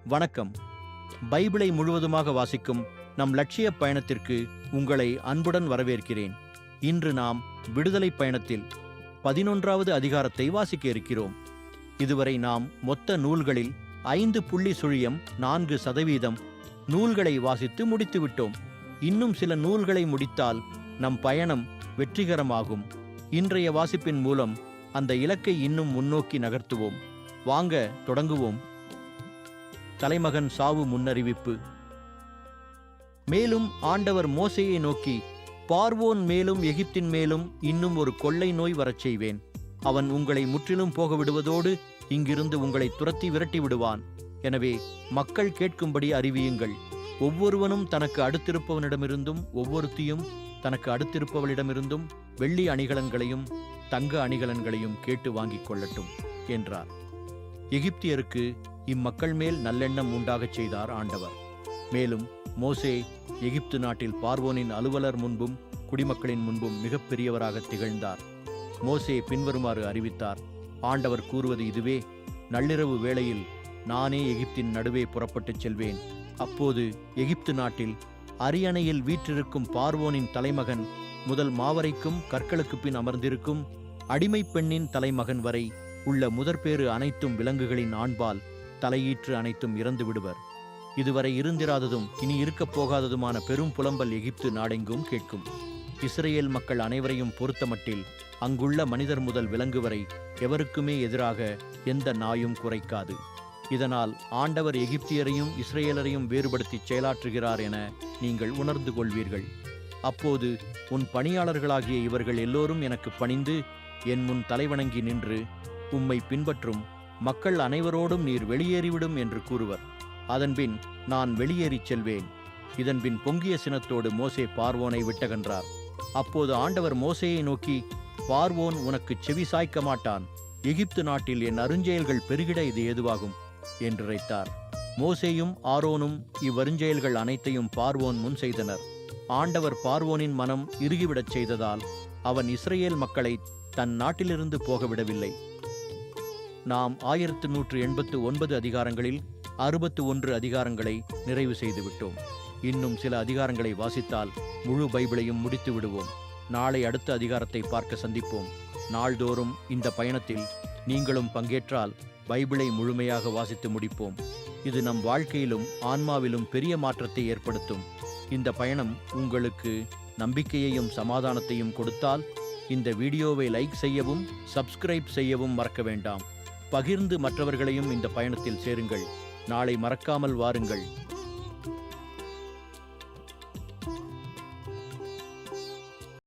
வணக்கம். பைபிளை முழுவதுமாக வாசிக்கும் நம் லட்சிய பயணத்திற்கு உங்களை அன்புடன் வரவேற்கிறேன். இன்று நாம் விடுதலை பயணத்தில் 11வது அதிகாரத்தை வாசிக்க இருக்கிறோம். இதுவரை நாம் மொத்த நூல்களில் 5.4% நூல்களை வாசித்து முடித்துவிட்டோம். இன்னும் சில நூல்களை முடித்தால் நம் பயணம் வெற்றிகரமாகும். இன்றைய வாசிப்பின் மூலம் அந்த இலக்கை இன்னும் முன்னோக்கி நகர்த்துவோம். வாங்க தொடங்குவோம். தலைமகன் சாவு முன்னறிவிப்பு. மேலும் ஆண்டவர் மோசேயை நோக்கி, பார்வோன் மேலும் எகிப்தின் மேலும் இன்னும் ஒரு கொள்ளை நோய் வரச் செய்வேன். அவன் உங்களை முற்றிலும் போக விடுவதோடு இங்கிருந்து உங்களை துரத்தி விரட்டி விடுவான். எனவே மக்கள் கேட்கும்படி அறிவியுங்கள். ஒவ்வொருவனும் தனக்கு அடுத்திருப்பவனிடமிருந்தும் ஒவ்வொருத்தியும் தனக்கு அடுத்திருப்பவளிடமிருந்தும் வெள்ளி அணிகலன்களையும் தங்க அணிகலன்களையும் கேட்டு வாங்கிக் கொள்ளட்டும் என்றார். எகிப்தியருக்கு இம்மக்கள் மேல் நல்லெண்ணம் உண்டாகச் செய்தார் ஆண்டவர். மேலும் மோசே எகிப்து நாட்டில் பார்வோனின் அலுவலர் முன்பும் குடிமக்களின் முன்பும் மிகப்பெரியவராக திகழ்ந்தார். மோசே பின்வருமாறு அறிவித்தார். ஆண்டவர் கூறுவது இதுவே: நள்ளிரவு வேளையில் நானே எகிப்தின் நடுவே புறப்பட்டுச் செல்வேன். அப்போது எகிப்து நாட்டில் அரியணையில் வீற்றிருக்கும் பார்வோனின் தலைமகன் முதல் மாவரைக்கும் கற்களுக்கு பின் அமர்ந்திருக்கும் அடிமைப் பெண்ணின் தலைமகன் வரை உள்ள முதற்பேறு அனைத்தும் விலங்குகளின் ஆண்பால் தலையீற்று அனைத்தும் இறந்து விடுவர். இதுவரை இருந்திராததும் இனி இருக்கப் போகாததுமான பெரும் புலம்பல் எகிப்து நாடெங்கும் கேட்கும். இஸ்ரேல் மக்கள் அனைவரையும் பொறுத்தமட்டில் அங்குள்ள மனிதர் முதல் விலங்கு வரை எவருக்குமே எதிராக எந்த நாயும் குறைக்காது. இதனால் ஆண்டவர் எகிப்தியரையும் இஸ்ரேலரையும் வேறுபடுத்தி செயலாற்றுகிறார் என நீங்கள் உணர்ந்து கொள்வீர்கள். அப்போது உன் பணியாளர்களாகிய இவர்கள் எல்லோரும் எனக்கு பணிந்து என் முன் தலைவணங்கி நின்று உம்மை பின்பற்றும் மக்கள் அனைவரோடும் நீர் வெளியேறிவிடும் என்று கூறுவர். அதன்பின் நான் வெளியேறிச் செல்வேன். இதன்பின் பொங்கிய சினத்தோடு மோசே பார்வோனை விட்டகன்றார். அப்போது ஆண்டவர் மோசேயை நோக்கி, பார்வோன் உனக்கு செவி சாய்க்க மாட்டான். எகிப்து நாட்டில் என் அருஞ்செயல்கள் பெருகிட இது ஏதுவாகும் என்றுரைத்தார். மோசேயும் ஆரோனும் இவ்வருஞ்செயல்கள் அனைத்தையும் பார்வோன் முன் செய்தனர். ஆண்டவர் பார்வோனின் மனம் இறுகிவிடச் செய்ததால் அவன் இஸ்ரேல் மக்களை தன் நாட்டிலிருந்து போகவிடவில்லை. நாம் 1189 அதிகாரங்களில் 61 அதிகாரங்களை நிறைவு செய்துவிட்டோம். இன்னும் சில அதிகாரங்களை வாசித்தால் முழு பைபிளையும் முடித்து விடுவோம். நாளை அடுத்த அதிகாரத்தை பார்க்க சந்திப்போம். நாள்தோறும் இந்த பயணத்தில் நீங்களும் பங்கேற்றால் பைபிளை முழுமையாக வாசித்து முடிப்போம். இது நம் வாழ்க்கையிலும் ஆன்மாவிலும் பெரிய மாற்றத்தை ஏற்படுத்தும். இந்த பயணம் உங்களுக்கு நம்பிக்கையையும் சமாதானத்தையும் கொடுத்தால் இந்த வீடியோவை லைக் செய்யவும் சப்ஸ்கிரைப் செய்யவும் மறக்க வேண்டாம். பகிர்ந்து மற்றவர்களையும் இந்த பயணத்தில் சேருங்கள். நாளை மறக்காமல் வாருங்கள்.